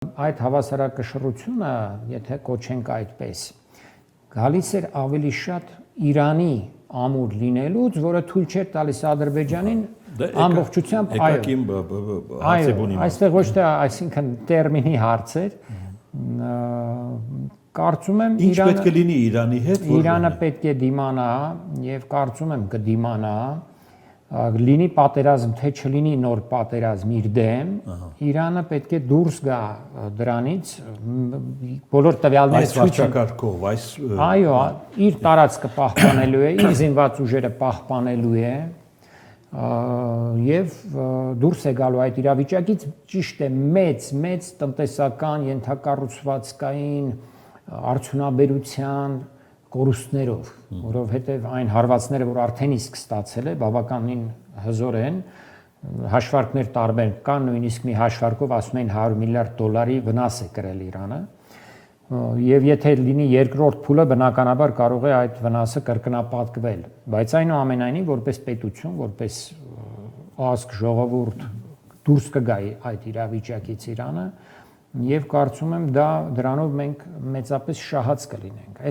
Այդ հավասարակշռությունը, եթե կոչենք այդպես, գալիս էր ավելի շատ Իրանի ամուր լինելուց, որը թույլ չէր տալիս Ադրբեջանին ամբողջությամբ այստեղ ոչ թե այսինքն տերմինի հարց էր, կարծում եմ ինչ պետք է լինի Իրանի հետ, Իրանը պետք է դիմանա եւ կարծում եմ կդիմանա, լինի պատերազմ, թե չլինի նոր պատերազմ իր դեմ, Իրանը պետք է դուրս գա դրանից, բոլոր տվյալները այս վարչակարգով, այո, իր տարածքը պահպանելու է, իր զինված ուժերը պահպանելու է եւ դուրս է գալու այդ իրավիճակից, ճիշտ է, մեծ տնտեսական, ենթակառուցվածքային, արդյունաբերության կորուստներով, որովհետև այն հարվածները, որ արդեն իսկ ստացել է, բավականին հզոր են, հաշվարկներ տարբեր կան, նույնիսկ մի հաշվարկով ասում են $100 միլիարդ վնաս է կրել Իրանը, եւ եթե լինի երկրորդ փուլը, բնականաբար կարող է այդ վնասը կրկնապատկվել, բայց այնուամենայնիվ որպես պետություն, որպես ազգ, ժողովուրդ դուրս կգա այդ իրավիճակից Իրանը եւ կարծում եմ դրանով մենք մեծապես շահած կլինենք